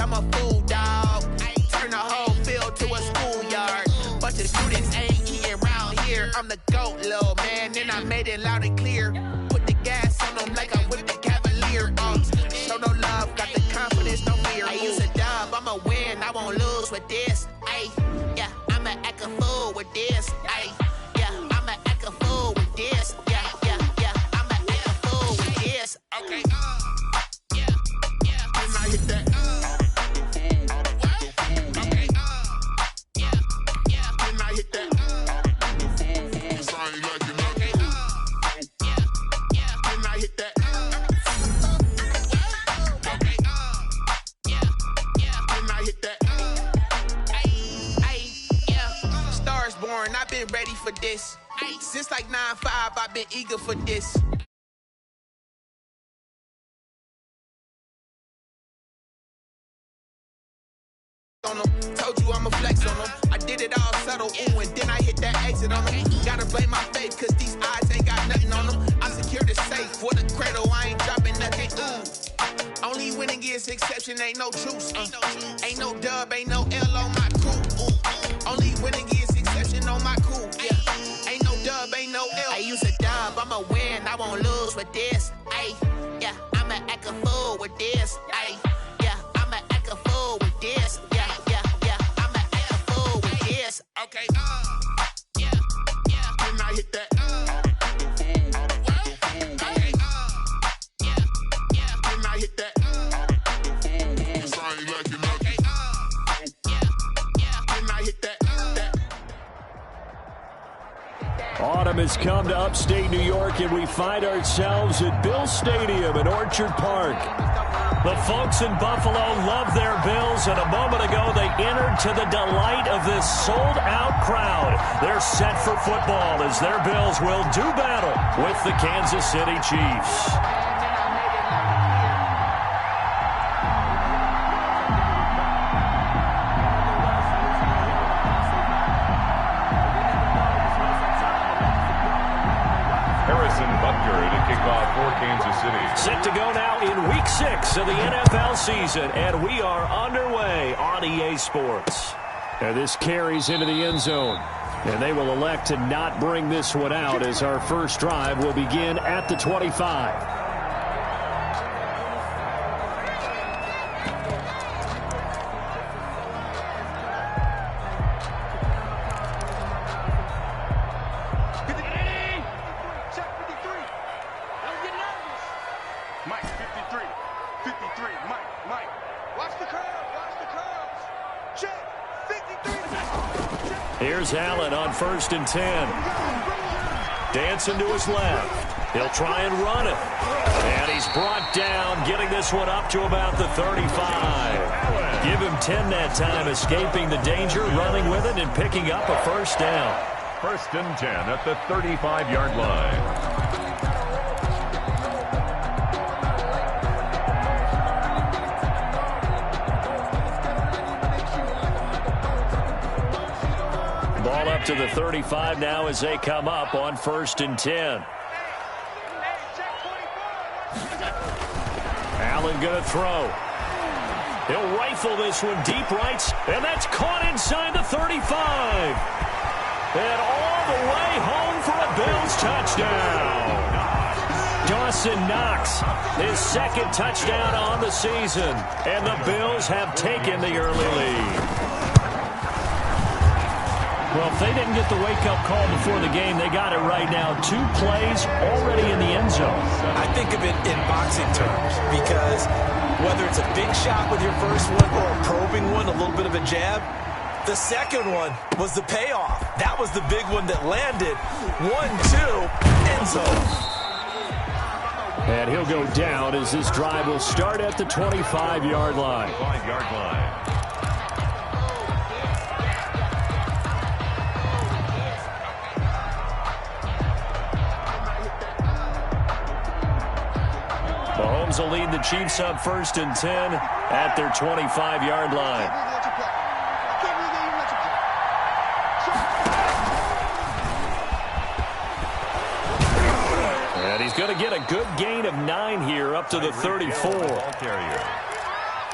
I'm a fool, dog. Turn the whole field to a schoolyard. Bunch of students ain't eating around here. I'm the GOAT, little man, and I made it loud and clear. Put the gas on them like I'm with the Cavalier. Show no love, got the confidence, no fear. I use a dub, I'ma win, I won't lose with this. Ay, yeah, I'ma act a fool with this. Ay, yeah, I'ma act a fool with this. Yeah, yeah, yeah, I'ma act a fool with this. Okay, yeah, yeah. Can I hit that? Okay, yeah, yeah. Can I hit that? Sorry, like it. Okay, yeah, yeah. Can I hit that? Okay, yeah, yeah. Can I hit that? Ay, yeah. Stars born, I've been ready for this. Since like 9-5, I've been eager for this. On them. Told you I'ma flex on them. I did it all subtle, ooh, and then I hit that exit on them. Gotta blame my faith, cause these eyes ain't got nothing on them. I secured the safe for the cradle, I ain't dropping nothing, ooh. Only winning is exception, ain't no truce. Ain't no dub, ain't no L on my crew, ooh. Only winning is exception on my crew, yeah. Ain't no dub, ain't no L. I use a dub, I'ma win, I won't lose with this. Ay, yeah, I'ma act a fool with this. Ay, yeah, I'ma act a fool with this. Okay, yeah, yeah. Can I hit that? Okay, yeah, yeah. Can I hit that? Sorry, like it. Okay, yeah, yeah. Can I hit that? Autumn has come to upstate New York, and we find ourselves at Bill Stadium in Orchard Park. The folks in Buffalo love their Bills, and a moment ago they entered to the delight of this sold-out crowd. They're set for football as their Bills will do battle with the Kansas City Chiefs. Set to go now in Week 6 of the NFL season, and we are underway on EA Sports. And this carries into the end zone, and they will elect to not bring this one out as our first drive will begin at the 25. Here's Allen on 1st and 10. Dancing to his left. He'll try and run it. And he's brought down, getting this one up to about the 35. Give him 10 that time, escaping the danger, running with it, and picking up a first down. 1st and 10 at the 35-yard line. Ball up to the 35 now as they come up on 1st and 10. Allen going to throw. He'll rifle this one deep right, and that's caught inside the 35. And all the way home for a Bills touchdown. Dawson Knox, his second touchdown on the season, and the Bills have taken the early lead. Well, if they didn't get the wake-up call before the game, they got it right now. 2 plays already in the end zone. I think of it in boxing terms because whether it's a big shot with your first one or a probing one, a little bit of a jab, the second one was the payoff. That was the big one that landed. 1-2, end zone. And he'll go down as this drive will start at the 25-yard line. 5-yard line. Mahomes will lead the Chiefs up 1st and 10 at their 25-yard line. And he's going to get a good gain of 9 here up to the 34.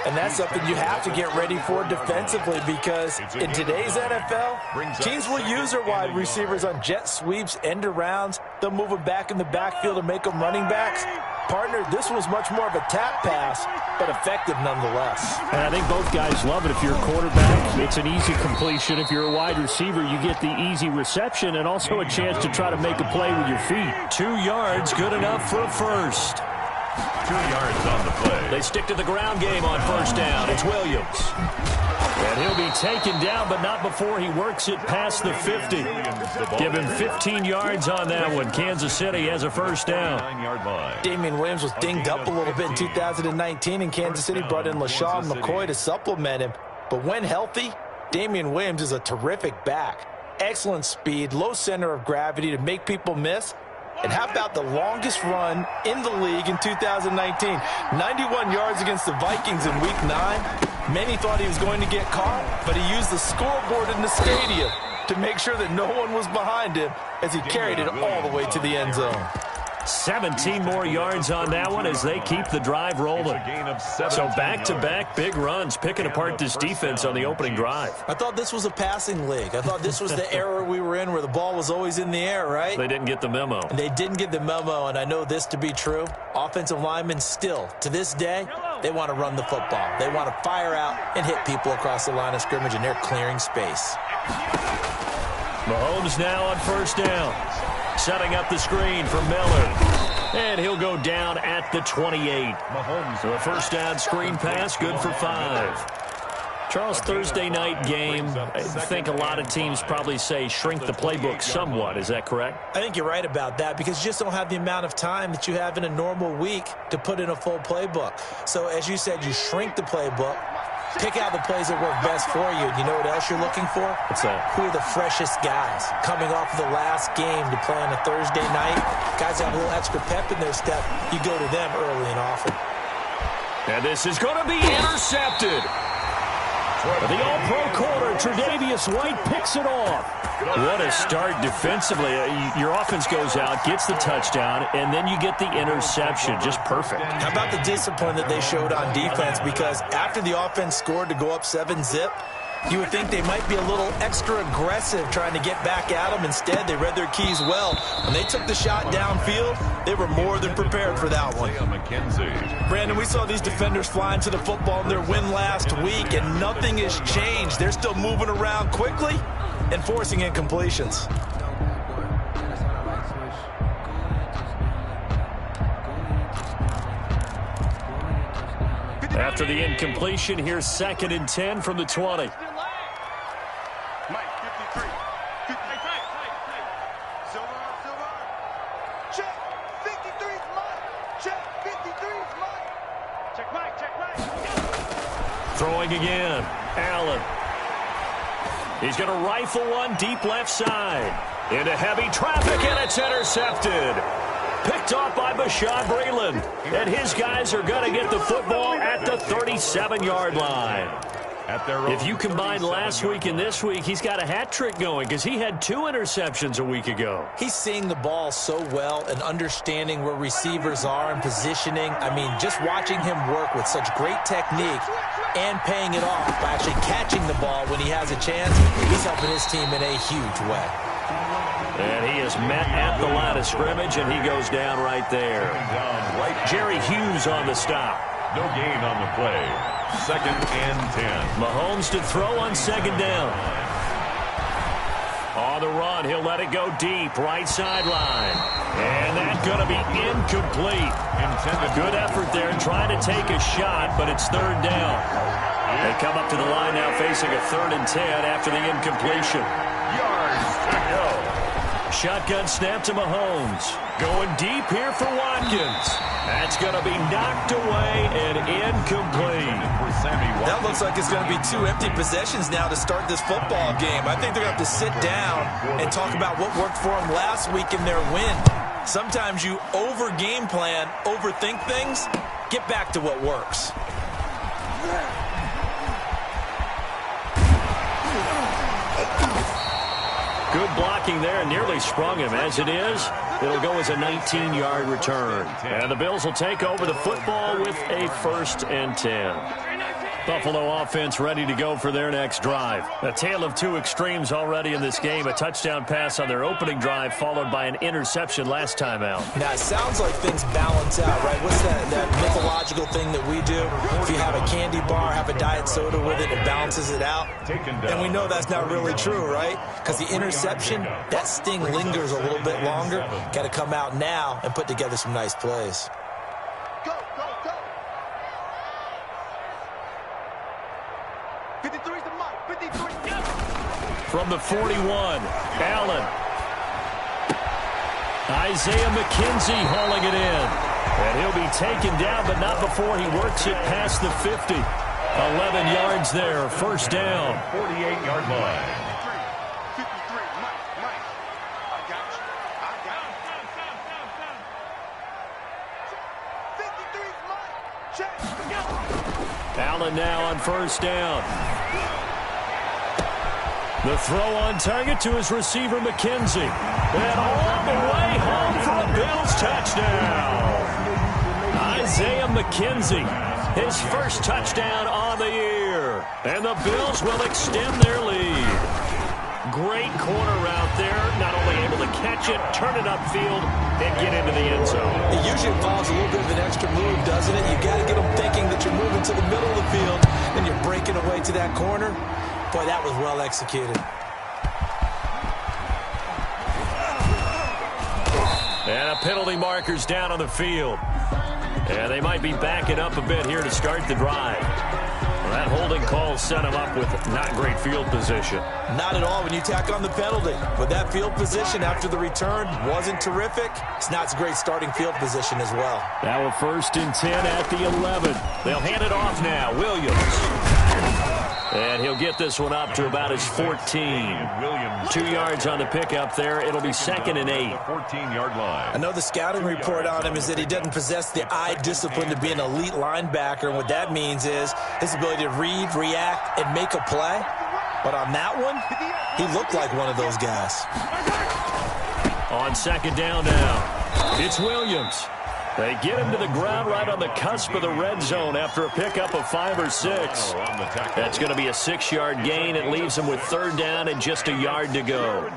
And that's something you have to get ready for defensively, because in today's NFL, teams will use their wide receivers on jet sweeps, end arounds. They'll move them back in the backfield and make them running backs. Partner, this was much more of a tap pass, but effective nonetheless. And I think both guys love it. If you're a quarterback, it's an easy completion. If you're a wide receiver, you get the easy reception and also a chance to try to make a play with your feet. 2 yards, good enough for a first. 2 yards on the play. They stick to the ground game on first down. It's Williams. And he'll be taken down, but not before he works it past the 50. Give him 15 yards on that one. Kansas City has a first down. Damian Williams was dinged up a little bit in 2019, and Kansas City brought in LaShawn McCoy to supplement him. But when healthy, Damian Williams is a terrific back. Excellent speed, low center of gravity to make people miss. And how about the longest run in the league in 2019? 91 yards against the Vikings in Week 9. Many thought he was going to get caught, but he used the scoreboard in the stadium to make sure that no one was behind him as he carried it all the way to the end zone. 17 more yards on that one as they keep the drive rolling. So back-to-back big runs, picking apart this defense on the opening drive. I thought this was a passing league. I thought this was the era we were in where the ball was always in the air, right? They didn't get the memo. And they didn't get the memo, and I know this to be true. Offensive linemen still, to this day, they want to run the football. They want to fire out and hit people across the line of scrimmage, and they're clearing space. Mahomes now on first down. Setting up the screen for Miller. And he'll go down at the 28. Mahomes, a first down screen pass, good for 5. Charles, Thursday night game, I think a lot of teams probably say shrink the playbook somewhat. Is that correct? I think you're right about that, because you just don't have the amount of time that you have in a normal week to put in a full playbook. So as you said, you shrink the playbook. Pick out the plays that work best for you. You know what else you're looking for? What's that? Who are the freshest guys coming off of the last game to play on a Thursday night? Guys have a little extra pep in their step. You go to them early and often. And this is going to be intercepted. The all-pro corner, Tre'Davious White, picks it off. What a start defensively. Your offense goes out, gets the touchdown, and then you get the interception. Just perfect. How about the discipline that they showed on defense? Because after the offense scored to go up 7-zip, you would think they might be a little extra aggressive trying to get back at them. Instead, they read their keys well. When they took the shot downfield, they were more than prepared for that one. Brandon, we saw these defenders flying to the football in their win last week, and nothing has changed. They're still moving around quickly and forcing incompletions. After the incompletion, here's 2nd and 10 from the 20. Throwing again. Allen. He's going to rifle one deep left side. Into heavy traffic, and it's intercepted. Picked off by Bashaud Breeland. And his guys are going to get the football at the 37-yard line. If you combine last week and this week, he's got a hat trick going because he had 2 interceptions a week ago. He's seeing the ball so well and understanding where receivers are and positioning. I mean, just watching him work with such great technique and paying it off by actually catching the ball when he has a chance, he's helping his team in a huge way. And he is met at the line of scrimmage, and he goes down right there. Jerry Hughes on the stop. No gain on the play. 2nd and 10. Mahomes to throw on 2nd down. On the run, he'll let it go deep, right sideline. And that's going to be incomplete. Good effort there trying to take a shot, but it's 3rd down. They come up to the line now facing a 3rd and 10 after the incompletion. Yards to go. Shotgun snap to Mahomes. Going deep here for Watkins. That's going to be knocked away and incomplete. That looks like it's going to be 2 empty possessions now to start this football game. I think they're going to have to sit down and talk about what worked for them last week in their win. Sometimes you over-game plan, overthink things, get back to what works. Good blocking there, and nearly sprung him. As it is, it'll go as a 19-yard return. And the Bills will take over the football with a 1st and 10. Buffalo offense ready to go for their next drive. A tale of two extremes already in this game. A touchdown pass on their opening drive followed by an interception last time out. Now, it sounds like things balance out, right? What's that mythological thing that we do? If you have a candy bar, have a diet soda with it, it balances it out. And we know that's not really true, right? Because the interception, that sting lingers a little bit longer. Got to come out now and put together some nice plays. From the 41, Allen. Isaiah McKenzie hauling it in. And he'll be taken down, but not before he works it past the 50. 11 yards there, first down. 48-yard line. Allen now on first down. The throw on target to his receiver, McKenzie. And all the way home for a Bills touchdown. Isaiah McKenzie, his first touchdown on the year. And the Bills will extend their lead. Great corner route there. Not only able to catch it, turn it upfield, and get into the end zone. It usually involves a little bit of an extra move, doesn't it? You got to get them thinking that you're moving to the middle of the field, and you're breaking away to that corner. Boy, that was well executed. And a penalty marker's down on the field. And they might be backing up a bit here to start the drive. Well, that holding call set him up with not great field position. Not at all when you tack on the penalty. But that field position after the return wasn't terrific. It's not a great starting field position as well. Now a 1st and 10 at the 11. They'll hand it off now. Williams. And he'll get this one up to about his 14. 2 yards on the pickup there. It'll be 2nd and 8. 14-yard line. I know the scouting report on him is that he doesn't possess the eye discipline to be an elite linebacker. And what that means is his ability to read, react, and make a play. But on that one, he looked like one of those guys. On 2nd down now, it's Williams. They get him to the ground right on the cusp of the red zone after a pickup of 5 or 6. That's going to be a 6-yard gain. It leaves him with 3rd down and just a yard to go.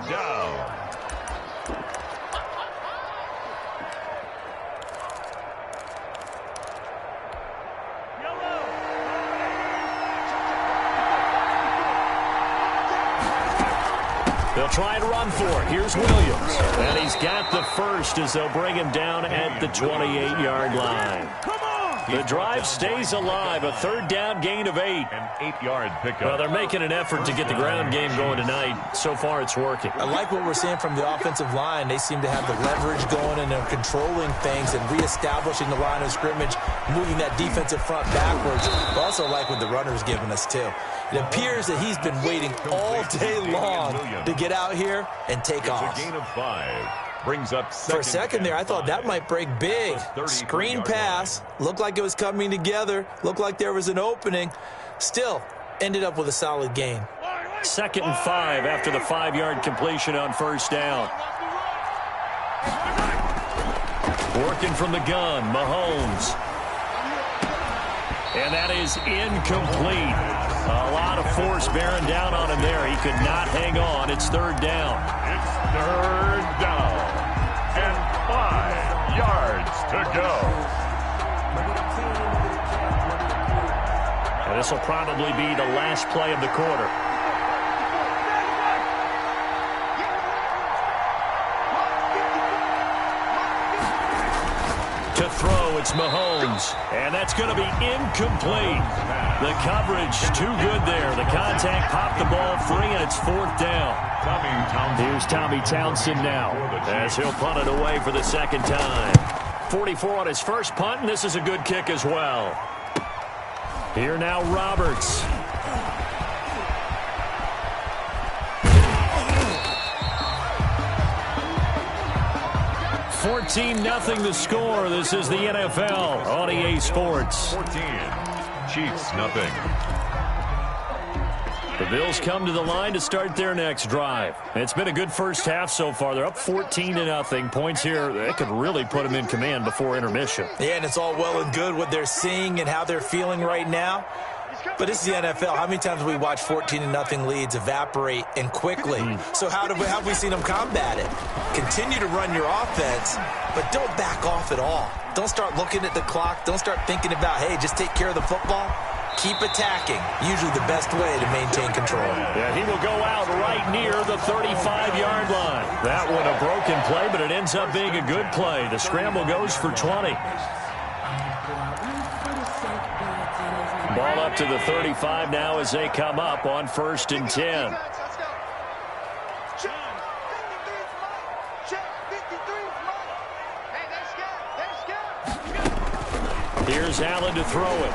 They'll try and run for it. Here's Williams. And he's got the first as they'll bring him down at the 28-yard line. The drive stays alive. A 3rd down gain of 8. An 8-yard pickup. Well, they're making an effort to get the ground game going tonight. So far, it's working. I like what we're seeing from the offensive line. They seem to have the leverage going, and they're controlling things and reestablishing the line of scrimmage, moving that defensive front backwards. I also like what the runner's giving us, too. It appears that he's been waiting all day long to get out here and take off. A gain of 5. Brings up for a second there, I thought that might break big. Screen pass. Looked like it was coming together. Looked like there was an opening. Still, ended up with a solid gain. 2nd and 5 after the 5-yard completion on 1st down. Working from the gun, Mahomes. And that is incomplete. A lot of force bearing down on him there. He could not hang on. It's 3rd down. It's 3rd down. And 5 yards to go. And this will probably be the last play of the quarter. To throw, it's Mahomes. And that's going to be incomplete. The coverage too good there. The contact popped the ball free, and it's 4th down. Here's Tommy Townsend now as he'll punt it away for the 2nd time. 44 on his first punt, and this is a good kick as well. Here now, Roberts. (14-0) the score. This is the NFL on EA Sports. 14. Chiefs, nothing. The Bills come to the line to start their next drive. It's been a good first half so far. They're up 14-0. Points here, they could really put them in command before intermission. Yeah, and it's all well and good what they're seeing and how they're feeling right now. But it's the NFL. How many times have we watched 14-0 leads evaporate and quickly? So how have we seen them combat it? Continue to run your offense, but don't back off at all. Don't start looking at the clock. Don't start thinking about, hey, just take care of the football. Keep attacking. Usually the best way to maintain control. Yeah, he will go out right near the 35-yard line. That one a broken play, but it ends up being a good play. The scramble goes for 20. Ball up to the 35 now as they come up on 1st and 10. Here's Allen to throw it.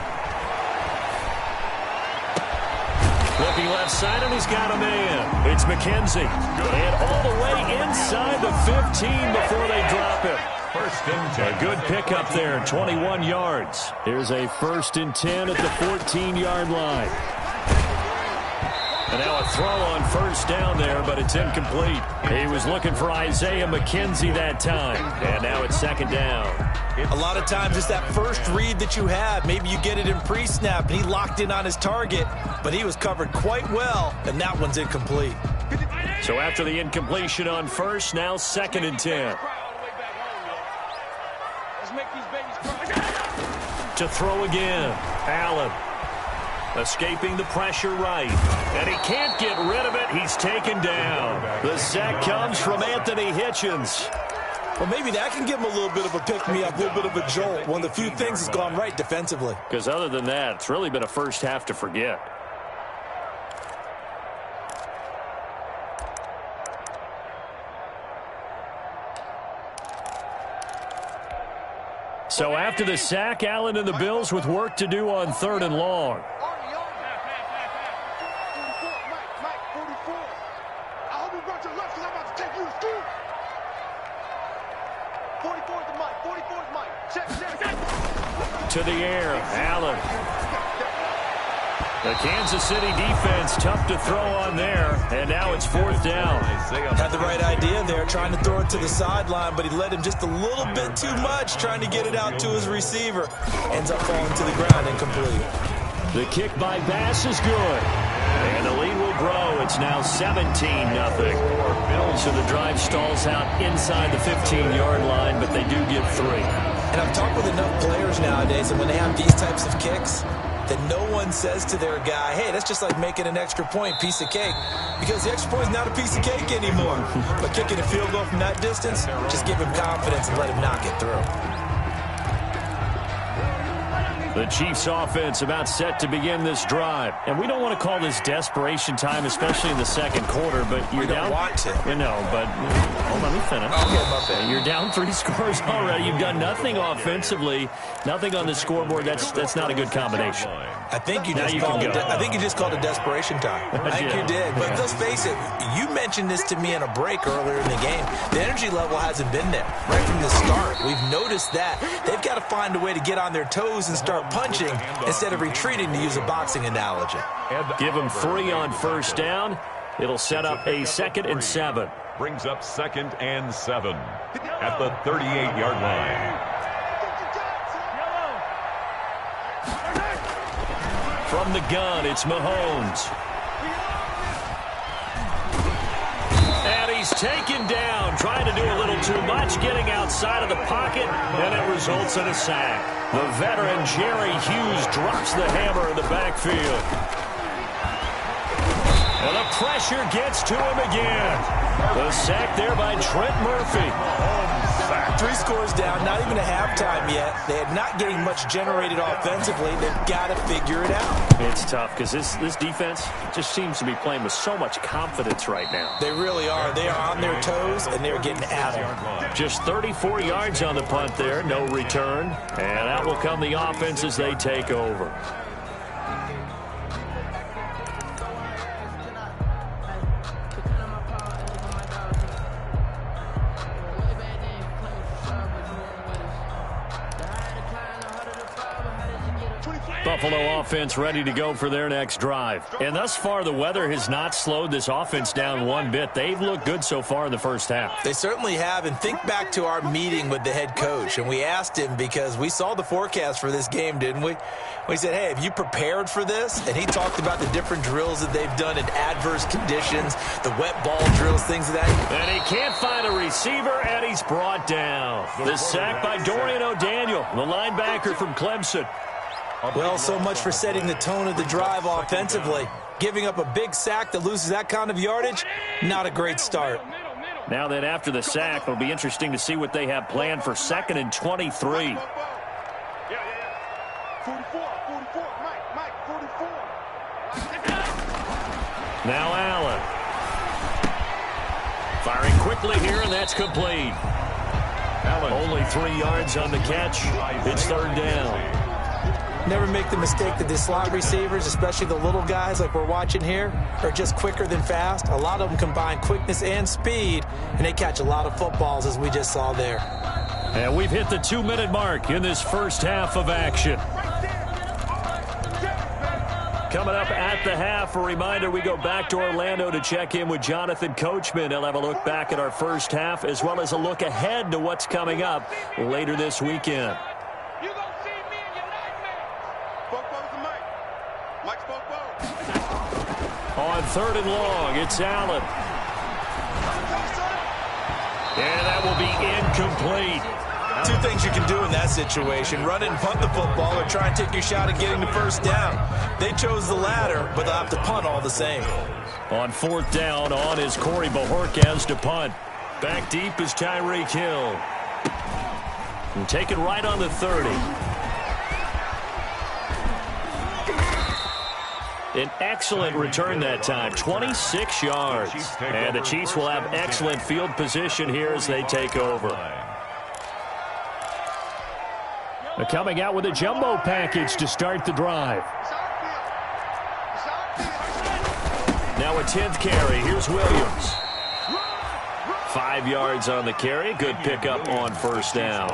Looking left side, and he's got a man. It's McKenzie. And all the way inside the 15 before they drop it. A good pickup there, 21 yards. Here's a 1st and 10 at the 14-yard line. And now a throw on 1st down there, but it's incomplete. He was looking for Isaiah McKenzie that time. And now it's 2nd down. A lot of times it's that first read that you have. Maybe you get it in pre-snap, and he locked in on his target, but he was covered quite well, and that one's incomplete. So after the incompletion on 1st, now 2nd and 10. To throw again, Allen. Escaping the pressure right. And he can't get rid of it. He's taken down. The sack comes from Anthony Hitchens. Well, maybe that can give him a little bit of a pick-me-up, a little bit of a jolt. One of the few things that's gone right defensively. Because other than that, it's really been a first half to forget. So after the sack, Allen and the Bills with work to do on 3rd and long. To the air, Allen. The Kansas City defense tough to throw on there, and now it's 4th down. Had the right idea there, trying to throw it to the sideline, but he led him just a little bit too much, trying to get it out to his receiver. Ends up falling to the ground, incomplete. The kick by Bass is good, and the lead will grow. It's now 17-0. So the drive stalls out inside the 15-yard line, but they do get 3. And I've talked with enough players nowadays, and when they have these types of kicks, that no one says to their guy, hey, that's just like making an extra point, piece of cake. Because the extra point is not a piece of cake anymore. But kicking a field goal from that distance, just give him confidence and let him knock it through. The Chiefs offense about set to begin this drive. And we don't want to call this desperation time, especially in the 2nd quarter, but you're down. We don't want to. No, but hold on, let me finish. Okay, my bad. You're down 3 scores already. You've done nothing offensively, nothing on the scoreboard. That's not a good combination. I think you just called it desperation time. I think you did. But let's face it, you mentioned this to me in a break earlier in the game. The energy level hasn't been there right from the start. We've noticed that. They've got to find a way to get on their toes and start punching instead of retreating, to use a boxing analogy. Give them 3 on 1st down. It'll set up a 2nd and 7. Brings up 2nd and 7 at the 38-yard line. From the gun, it's Mahomes. And he's taken down, trying to do a little too much, getting outside of the pocket, and it results in a sack. The veteran Jerry Hughes drops the hammer in the backfield. And the pressure gets to him again. The sack there by Trent Murphy. 3 scores down, not even a halftime yet. They are not getting much generated offensively. They've got to figure it out. It's tough because this defense just seems to be playing with so much confidence right now. They really are. They are on their toes, and they're getting at them. Just 34 yards on the punt there, no return. And out will come the offense as they take over. Buffalo offense ready to go for their next drive. And thus far, the weather has not slowed this offense down one bit. They've looked good so far in the first half. They certainly have. And think back to our meeting with the head coach. And we asked him, because we saw the forecast for this game, didn't we? We said, hey, have you prepared for this? And he talked about the different drills that they've done in adverse conditions, the wet ball drills, things of that. And he can't find a receiver, and he's brought down. The sack by Dorian O'Daniel, the linebacker from Clemson. Well, so much for setting the tone of the drive offensively. Giving up a big sack that loses that kind of yardage, not a great start. Now then, after the sack, it'll be interesting to see what they have planned for 2nd and 23. 44, Mike, 44. Now Allen. Firing quickly here, and that's complete. Allen. Only 3 yards on the catch. It's 3rd down. Never make the mistake that the slot receivers, especially the little guys like we're watching here, are just quicker than fast. A lot of them combine quickness and speed, and they catch a lot of footballs, as we just saw there. And we've hit the 2-minute mark in this first half of action. Coming up at the half, a reminder, we go back to Orlando to check in with Jonathan Coachman. He'll have a look back at our first half, as well as a look ahead to what's coming up later this weekend. On 3rd and long, it's Allen. And that will be incomplete. 2 things you can do in that situation: run it and punt the football, or try and take your shot at getting the first down. They chose the latter, but they'll have to punt all the same. On 4th down, on is Corey Bojorquez to punt. Back deep is Tyreek Hill. And taken right on the 30. An excellent return that time, 26 yards. And the Chiefs will have excellent field position here as they take over. They're coming out with a jumbo package to start the drive. Now a 10th carry. Here's Williams. 5 yards on the carry. Good pickup on 1st down.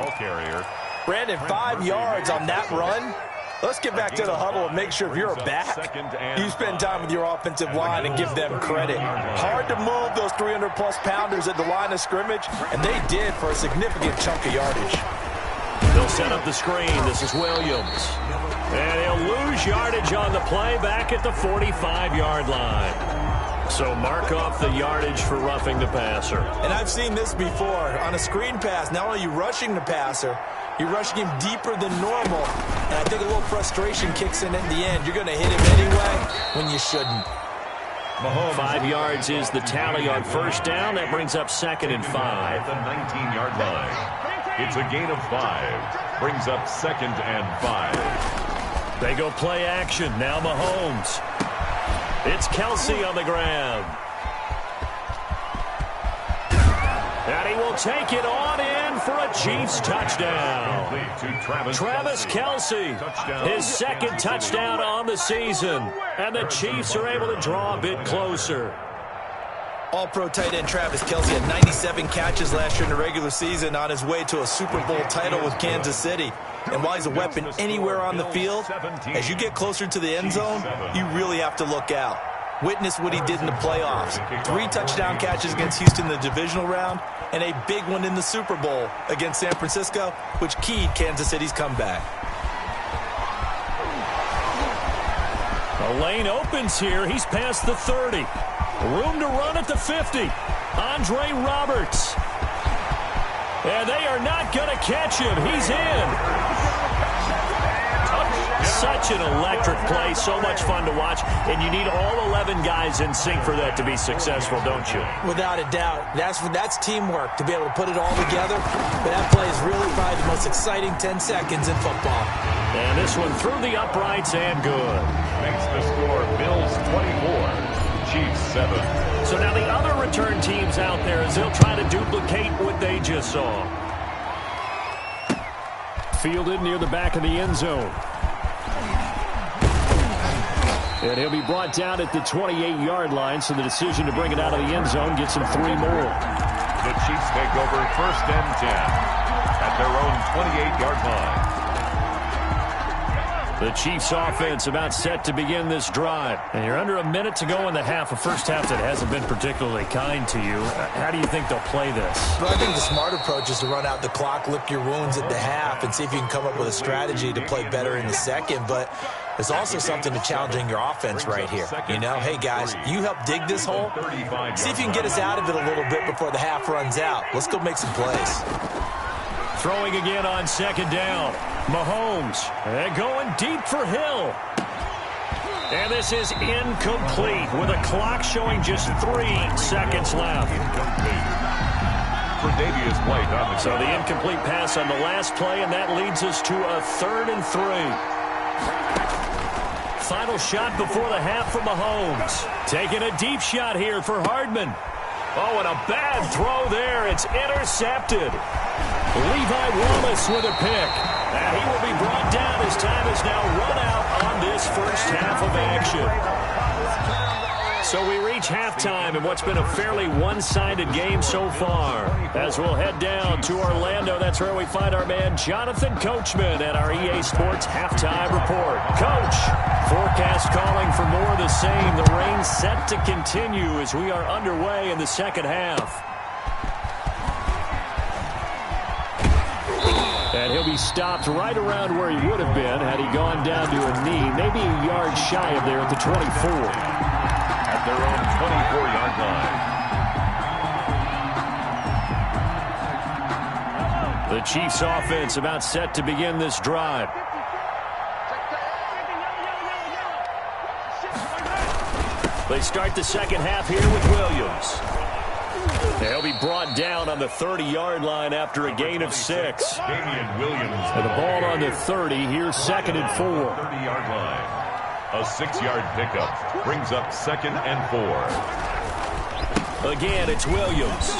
Brandon, 5 yards on that run. Let's get back to the huddle and make sure if you're a back, you spend time with your offensive line and give them credit. Hard to move those 300-plus pounders at the line of scrimmage, and they did for a significant chunk of yardage. They'll set up the screen. This is Williams. And he'll lose yardage on the play back at the 45-yard line. So mark off the yardage for roughing the passer. And I've seen this before. On a screen pass, not only are you rushing the passer, you're rushing him deeper than normal. And I think a little frustration kicks in at the end. You're going to hit him anyway when you shouldn't. 5 yards is the tally on 1st down. That brings up 2nd and 5. At the 19-yard line. It's a gain of 5. Brings up 2nd and 5. They go play action. Now Mahomes. It's Kelsey on the ground. And he will take it on in for a Chiefs touchdown. Travis Kelsey, his 2nd touchdown on the season. And the Chiefs are able to draw a bit closer. All-pro tight end Travis Kelsey had 97 catches last year in the regular season, on his way to a Super Bowl title with Kansas City. And while he's a weapon anywhere on the field, as you get closer to the end zone, you really have to look out. Witness what he did in the playoffs. 3 touchdown catches against Houston in the divisional round, and a big one in the Super Bowl against San Francisco, which keyed Kansas City's comeback. The lane opens here. He's past the 30. Room to run at the 50. Andre Roberts. And they are not going to catch him. He's in. Such an electric play, so much fun to watch, and you need all 11 guys in sync for that to be successful, don't you? Without a doubt. That's teamwork, to be able to put it all together. But that play is really probably the most exciting 10 seconds in football. And this one through the uprights and good. Makes the score Bills 24, Chiefs 7. So now the other return teams out there, as they'll try to duplicate what they just saw. Fielded near the back of the end zone. And he'll be brought down at the 28-yard line, so the decision to bring it out of the end zone gets him 3 more. The Chiefs take over 1st and 10 at their own 28-yard line. The Chiefs offense about set to begin this drive. And you're under a minute to go in the half, a first half that hasn't been particularly kind to you. How do you think they'll play this? Well, I think the smart approach is to run out the clock, lick your wounds at the half, and see if you can come up with a strategy to play better in the second. But there's also something to challenging your offense right here. You know, hey, guys, you help dig this hole. See if you can get us out of it a little bit before the half runs out. Let's go make some plays. Throwing again on second down. Mahomes going deep for Hill. And this is incomplete with a clock showing just 3 seconds left. So the incomplete pass on the last play, and that leads us to a 3rd and 3. Final shot before the half from Mahomes. Taking a deep shot here for Hardman. Oh, and a bad throw there. It's intercepted. Levi Wallace with a pick. And he will be brought down as time is now run out on this first half of action. So we reach halftime in what's been a fairly one-sided game so far. As we'll head down to Orlando, that's where we find our man Jonathan Coachman at our EA Sports Halftime Report. Coach, forecast calling for more of the same. The rain set to continue as we are underway in the second half. And he'll be stopped right around where he would have been had he gone down to a knee, maybe a yard shy of there at the 24. At their own 24-yard line. The Chiefs offense about set to begin this drive. They start the second half here with Williams. They'll be brought down on the 30-yard line after a gain of 6. Damian Williams. And the ball on the 30. Here's 2nd and 4. 30-yard line. A 6-yard pickup brings up 2nd and 4. Again, it's Williams.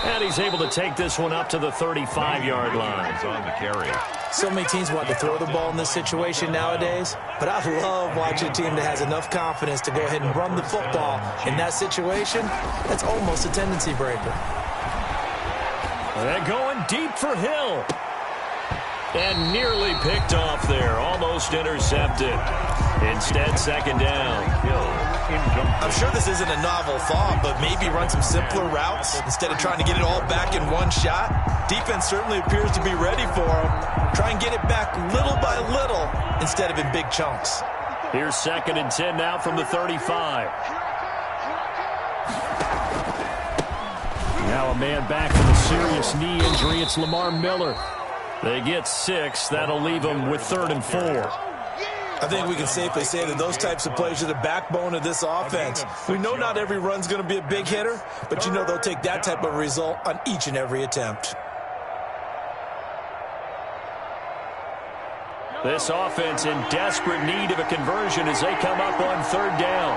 And he's able to take this one up to the 35-yard line. On the carry. So many teams want to throw the ball in this situation nowadays, but I love watching a team that has enough confidence to go ahead and run the football in that situation. That's almost a tendency breaker. They're going deep for Hill. And nearly picked off there, almost intercepted. Instead, 2nd down. I'm sure this isn't a novel thought, but maybe run some simpler routes instead of trying to get it all back in one shot. Defense certainly appears to be ready for him. Try and get it back little by little instead of in big chunks. Here's 2nd and 10 now from the 35. Now a man back from a serious knee injury. It's Lamar Miller. They get 6. That'll leave them with 3rd and 4. I think we can safely say that those types of plays are the backbone of this offense. We know not every run's going to be a big hitter, but you know they'll take that type of result on each and every attempt. This offense in desperate need of a conversion as they come up on 3rd down.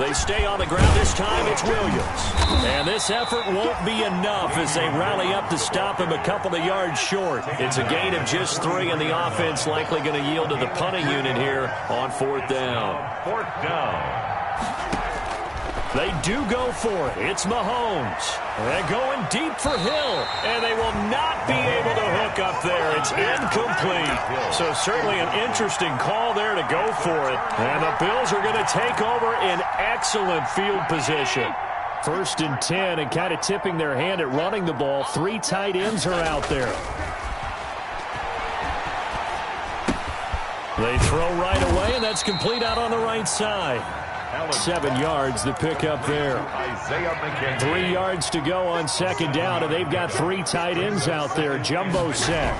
They stay on the ground. This time it's Williams. And this effort won't be enough as they rally up to stop him a couple of yards short. It's a gain of just 3, and the offense likely going to yield to the punting unit here on 4th down. 4th down. They do go for it. It's Mahomes. They're going deep for Hill, and they will not be able to hook up there. It's incomplete. So certainly an interesting call there to go for it. And the Bills are going to take over in excellent field position. 1st and 10, and kind of tipping their hand at running the ball. 3 tight ends are out there. They throw right away, and that's complete out on the right side. 7 yards to pick up there. 3 yards to go on 2nd down, and they've got 3 tight ends out there. Jumbo set.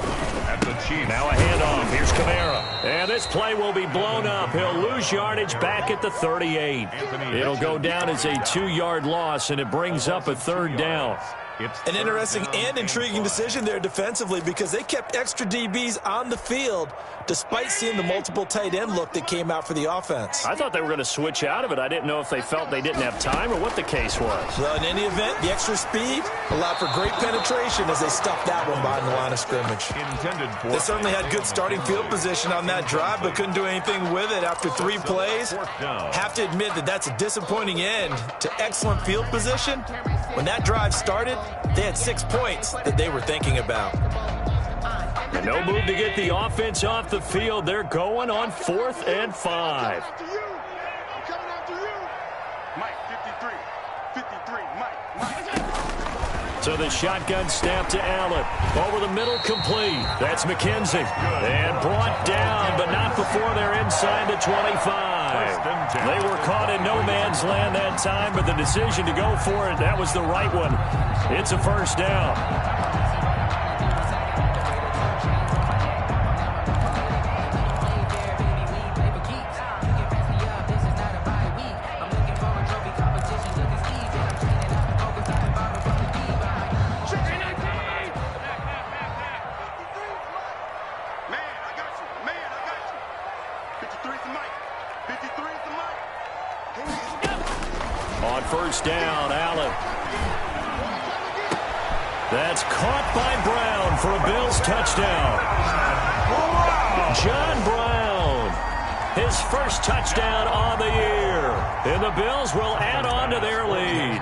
Now a handoff. Here's Kamara. And this play will be blown up. He'll lose yardage back at the 38. It'll go down as a 2-yard loss, and it brings up a 3rd down. An interesting and intriguing decision there defensively because they kept extra DBs on the field despite seeing the multiple tight end look that came out for the offense. I thought they were going to switch out of it. I didn't know if they felt they didn't have time or what the case was. Well, in any event, the extra speed allowed for great penetration as they stuffed that one behind the line of scrimmage. They certainly had good starting field position on that drive, but couldn't do anything with it after 3 plays. Have to admit that that's a disappointing end to excellent field position. When that drive started, they had 6 points that they were thinking about. And no move to get the offense off the field. They're going on 4th and 5. So the shotgun snap to Allen. Over the middle, complete. That's McKenzie. And brought down, but not before they're inside the 25. They were caught in no man's land that time, but the decision to go for it, that was the right one. It's a first down. On first down, Allen. That's caught by Brown for a Bills touchdown. John Brown, his first touchdown on the year. And the Bills will add on to their lead.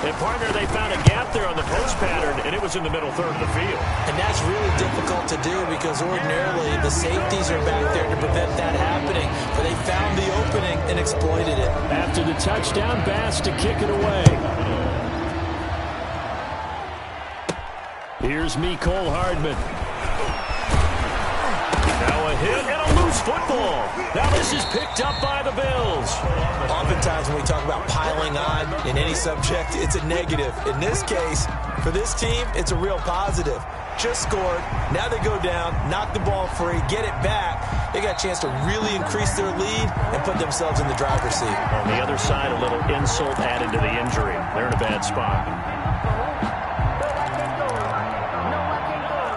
And, partner, they found a gap there on the post pattern, and it was in the middle third of the field. And that's really difficult to do because ordinarily the safeties are back there to prevent that happening. But they found the opening and exploited it. After the touchdown, Bass to kick it away. Here's Mecole Hardman. Now a hit and a loose football. Now this is picked up by the Bills. Oftentimes when we talk about piling on in any subject, it's a negative. In this case, for this team, it's a real positive. Just scored. Now they go down, knock the ball free, get it back. They got a chance to really increase their lead and put themselves in the driver's seat. On the other side, a little insult added to the injury. They're in a bad spot.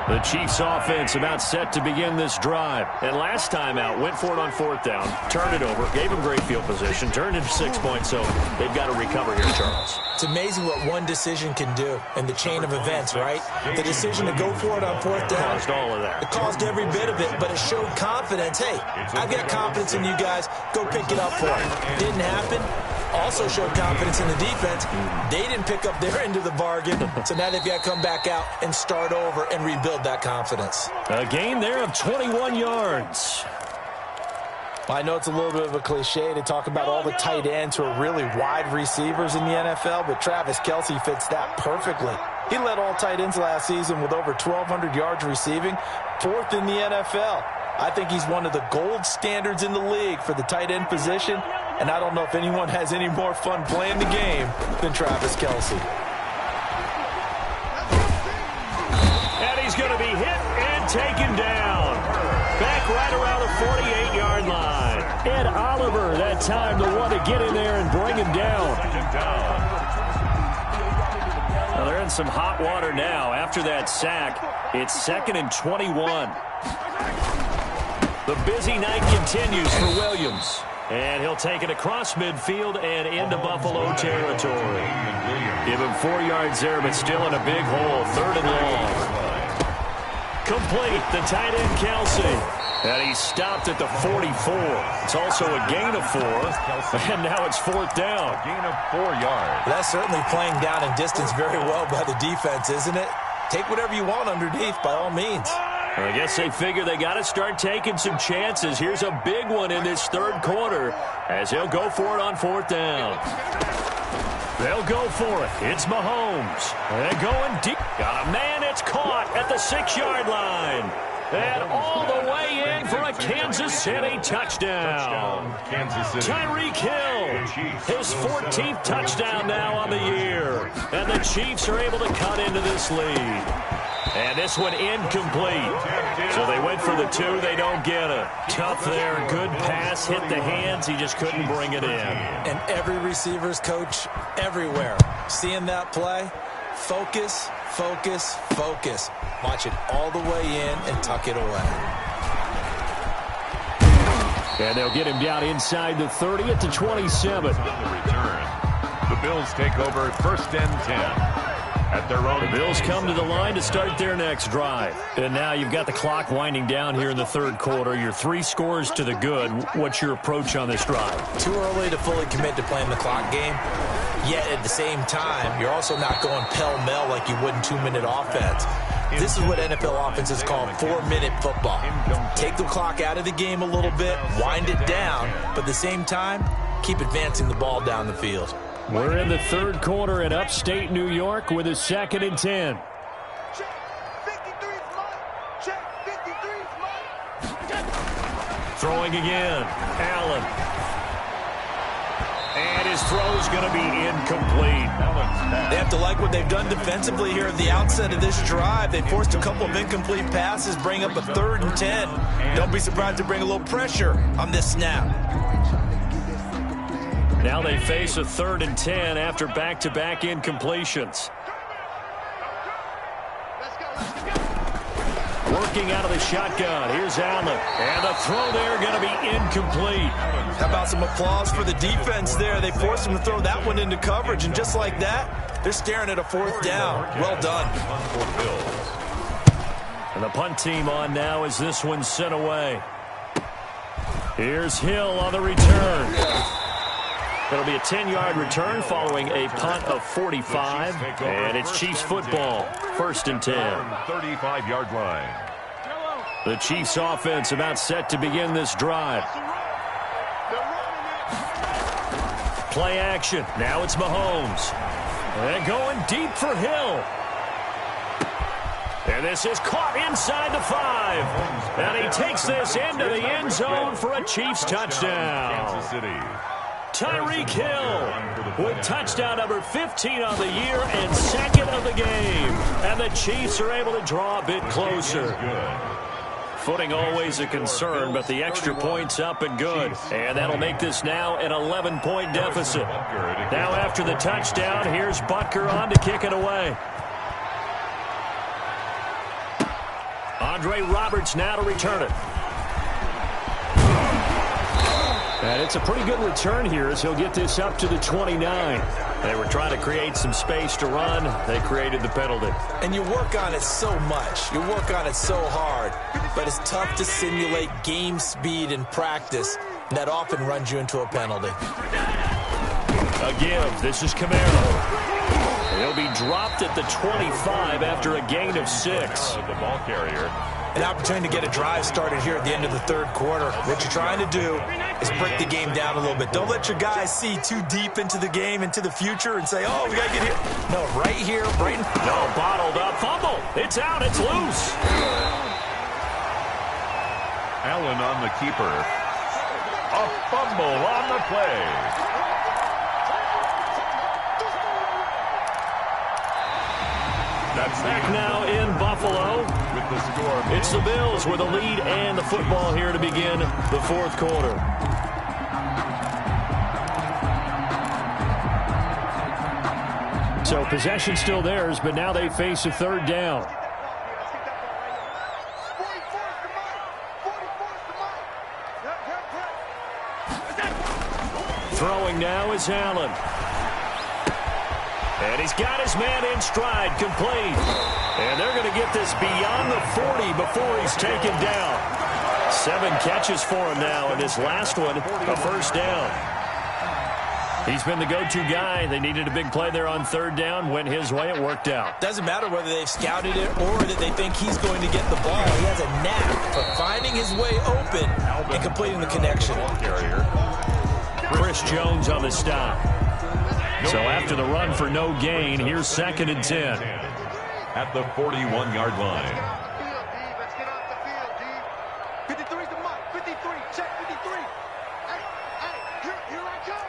The Chiefs offense about set to begin this drive. And last time out, went for it on 4th down, turned it over, gave them great field position, turned into 6 points, so they've got to recover here, Charles. It's amazing what one decision can do in the chain of events, right? The decision to go for it on 4th down. Caused all of that. It caused every bit of it, but it showed confidence. Hey, I've got confidence in you guys. Go pick it up for it. Didn't happen. Also showed confidence in the defense. They didn't pick up their end of the bargain, so now they've got to come back out and start over and rebuild that confidence. A gain there of 21 yards. I know it's a little bit of a cliche to talk about all the tight ends who are really wide receivers in the NFL, but Travis Kelce fits that perfectly. He led all tight ends last season with over 1,200 yards receiving, 4th in the NFL. I think he's one of the gold standards in the league for the tight end position, and I don't know if anyone has any more fun playing the game than Travis Kelce. And he's going to be hit and taken down. Back right around the 48-yard line. Ed Oliver, that time, the one to get in there and bring him down. Now they're in some hot water now. After that sack, it's 2nd and 21. The busy night continues for Williams. And he'll take it across midfield and into Buffalo territory. Give him 4 yards there, but still in a big hole. 3rd and long. Complete, the tight end Kelce. And he stopped at the 44. It's also a gain of 4. And now it's 4th down. Gain of 4 yards. That's certainly playing down in distance very well by the defense, isn't it? Take whatever you want underneath, by all means. I guess they figure they got to start taking some chances. Here's a big one in this 3rd quarter as he'll go for it on 4th down. They'll go for it. It's Mahomes. They're going deep. Got a man. It's caught at the 6-yard line. And all the way in for a Kansas City touchdown. Kansas City. Tyreek Hill, his 14th touchdown now on the year. And the Chiefs are able to cut into this lead. And this one incomplete. So they went for the 2. They don't get it. Tough there. Good pass. Hit the hands. He just couldn't bring it in. And every receiver's coach everywhere. Seeing that play, focus, focus, focus. Watch it all the way in and tuck it away. And they'll get him down inside the 30 at the 27. Return. The Bills take over 1st and 10. At their own. The Bills come to the line to start their next drive. And now you've got the clock winding down here in the 3rd quarter. You're 3 scores to the good. What's your approach on this drive? Too early to fully commit to playing the clock game. Yet at the same time, you're also not going pell-mell like you would in 2-minute offense. This is what NFL offenses call 4-minute football. Take the clock out of the game a little bit, wind it down, but at the same time, keep advancing the ball down the field. We're in the third quarter in upstate New York with a 2nd and 10. Throwing again. Allen. And his throw's going to be incomplete. They have to like what they've done defensively here at the outset of this drive. They forced a couple of incomplete passes, bring up a 3rd and 10. Don't be surprised to bring a little pressure on this snap. Now they face a 3rd and 10 after back-to-back incompletions. Working out of the shotgun. Here's Allen. And the throw there going to be incomplete. How about some applause for the defense there? They forced him to throw that one into coverage, and just like that, they're staring at a 4th down. Well done. And the punt team on now as this one's sent away. Here's Hill on the return. It'll be a 10-yard return following a punt of 45, and it's Chiefs football, 1st and 10. 35-yard line. The Chiefs offense about set to begin this drive. Play action. Now it's Mahomes. And going deep for Hill. And this is caught inside the 5. And he takes this into the end zone for a Chiefs touchdown. Kansas City. Tyreek Hill with touchdown number 15 on the year and 2nd of the game. And the Chiefs are able to draw a bit closer. Footing always a concern, but the extra point's up and good. And that'll make this now an 11-point deficit. Now after the touchdown, here's Butker on to kick it away. Andre Roberts now to return it. And it's a pretty good return here as he'll get this up to the 29. They were trying to create some space to run. They created the penalty. And you work on it so much. You work on it so hard. But it's tough to simulate game speed in practice. That often runs you into a penalty. A give. This is Camaro. He'll be dropped at the 25 after a gain of 6. The ball carrier. An opportunity to get a drive started here at the end of the third quarter. What you're trying to do is break the game down a little bit. Don't let your guys see too deep into the game, into the future, and say, oh, we got to get here. No, right here, right in. No, bottled up. Fumble. It's out. It's loose. Allen on the keeper. A fumble on the play. Back now in Buffalo. With the score. It's the Bills with a lead and the football here to begin the 4th quarter. So possession still theirs, but now they face a 3rd down. Throwing now is Allen. And he's got his man in stride, complete. And they're going to get this beyond the 40 before he's taken down. 7 catches for him now, and his last one, a 1st down. He's been the go-to guy. They needed a big play there on 3rd down. Went his way. It worked out. Doesn't matter whether they've scouted it or that they think he's going to get the ball. He has a knack for finding his way open and completing the connection. Chris Jones on the stop. So after the run for no gain, here's 2nd and 10. At the 41-yard line. Let's get off the field, D. 53's the mark. 53. Check 53. Hey, here I come.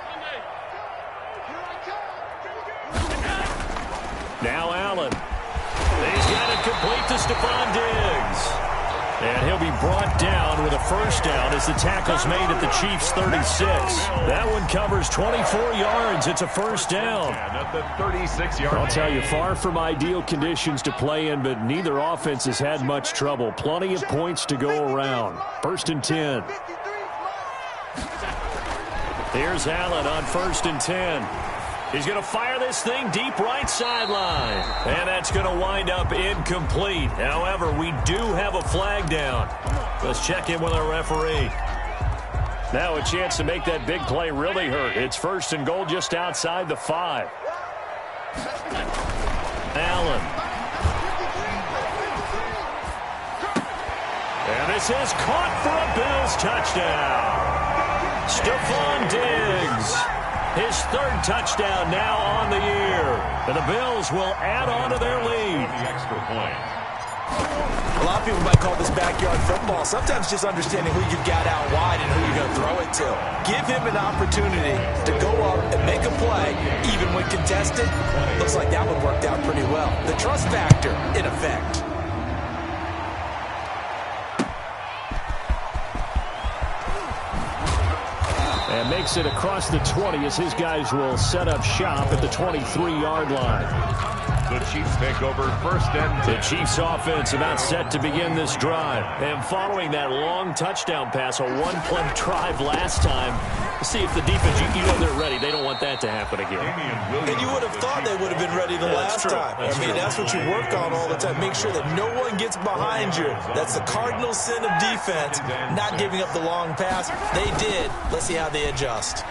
Here I come. Now Allen. He's got it complete to Stephon Diggs. And he'll be brought down with a 1st down as the tackle's made at the Chiefs' 36. That one covers 24 yards. It's a 1st down. At the 36-yard line. I'll tell you, far from ideal conditions to play in, but neither offense has had much trouble. Plenty of points to go around. 1st and 10. Here's Allen on 1st and 10. He's going to fire this thing deep right sideline. And that's going to wind up incomplete. However, we do have a flag down. Let's check in with our referee. Now a chance to make that big play really hurt. It's 1st and goal just outside the 5. Allen. This is caught for a Bills touchdown. Stephon Diggs, his third touchdown now on the year. And the Bills will add on to their lead. The extra point. A lot of people might call this backyard football. Sometimes just understanding who you've got out wide and who you're going to throw it to. Give him an opportunity to go up and make a play, even when contested. Looks like that one worked out pretty well. The trust factor, in effect. And makes it across the 20 as his guys will set up shop at the 23-yard line. The Chiefs take over first and 10. The Chiefs offense about set to begin this drive. And following that long touchdown pass, a one-play drive last time, see if the defense, you know they're ready. They don't want that to happen again. And you would have thought they would have been ready the last time. That's what you work on all the time. Make sure that no one gets behind you. That's the cardinal sin of defense, not giving up the long pass. They did. Let's see how they adjust.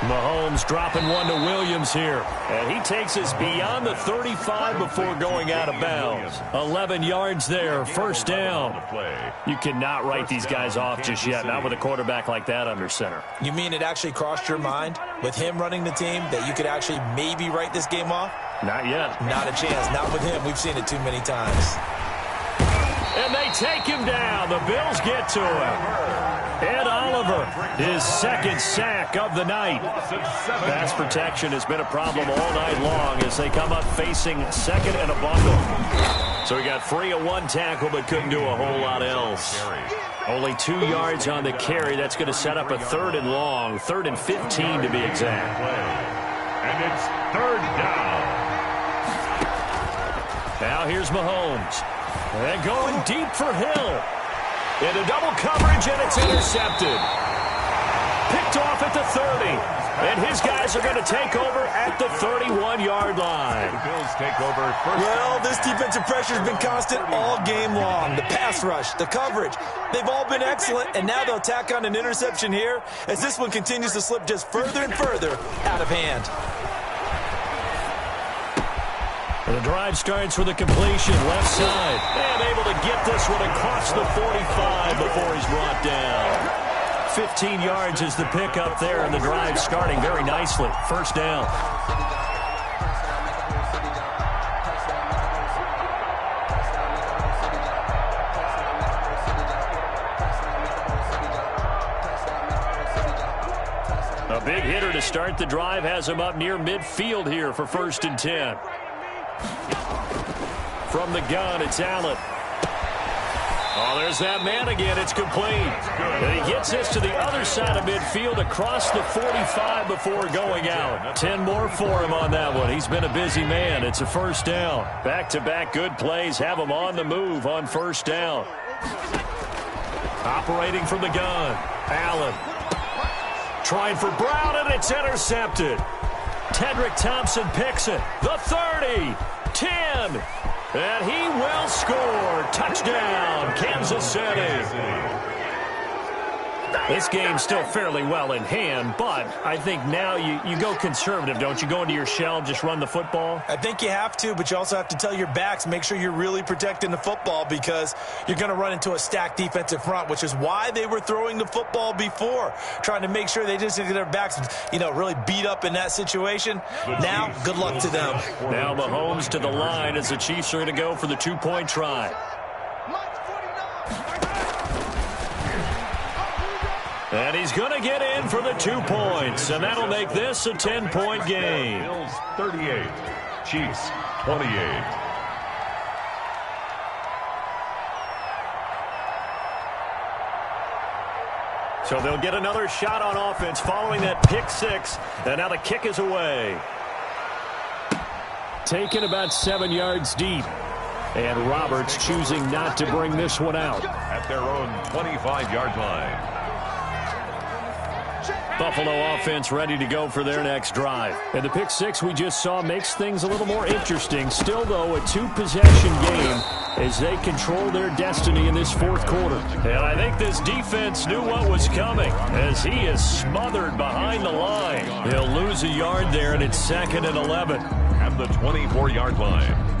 Mahomes dropping one to Williams here. And he takes us beyond the 35 before going out of bounds. 11 yards there, first down. You cannot write these guys off just yet, not with a quarterback like that under center. You mean it actually crossed your mind with him running the team that you could actually maybe write this game off? Not yet. Not a chance. Not with him. We've seen it too many times. And they take him down. The Bills get to him. Ed Oliver, his second sack of the night. Pass protection has been a problem all night long as they come up facing second and a bundle. So he got free of one tackle but couldn't do a whole lot else. Only 2 yards on the carry. That's going to set up a third and long, 3rd and 15 to be exact. And it's third down. Now here's Mahomes. And going deep for Hill. Into double coverage, and it's intercepted. Picked off at the 30. And his guys are going to take over at the 31-yard line. The Bills take over first. Well, this defensive pressure has been constant all game long. The pass rush, the coverage, they've all been excellent, and now they'll tack on an interception here as this one continues to slip just further and further out of hand. The drive starts with a completion, left side. And able to get this one across the 45 before he's brought down. 15 yards is the pickup there, and the drive starting very nicely. First down. A big hitter to start the drive has him up near midfield here for 1st and 10. From the gun, it's Allen. Oh, there's that man again. It's complete. And he gets this to the other side of midfield across the 45 before going out. 10 more for him on that one. He's been a busy man. It's a first down. Back-to-back good plays have him on the move on first down. Operating from the gun, Allen. Trying for Brown, and it's intercepted. Tedrick Thompson picks it. The 30, 10. And he will score. Touchdown, Kansas City. This game's still fairly well in hand, but I think now you go conservative, don't you? Go into your shell, just run the football? I think you have to, but you also have to tell your backs, make sure you're really protecting the football because you're going to run into a stacked defensive front, which is why they were throwing the football before, trying to make sure they just get their backs, really beat up in that situation. Now, good luck to them. Now Mahomes to the line as the Chiefs are going to go for the two-point try. And he's going to get in for the 2 points, and that'll make this a 10-point game. Bills 38, Chiefs 28. So they'll get another shot on offense following that pick six, and now the kick is away. Taken about 7 yards deep, and Roberts choosing not to bring this one out. At their own 25-yard line. Buffalo offense ready to go for their next drive. And the pick six we just saw makes things a little more interesting. Still, though, a two-possession game as they control their destiny in this fourth quarter. And I think this defense knew what was coming as he is smothered behind the line. He'll lose a yard there, and it's 2nd and 11. At the 24-yard line.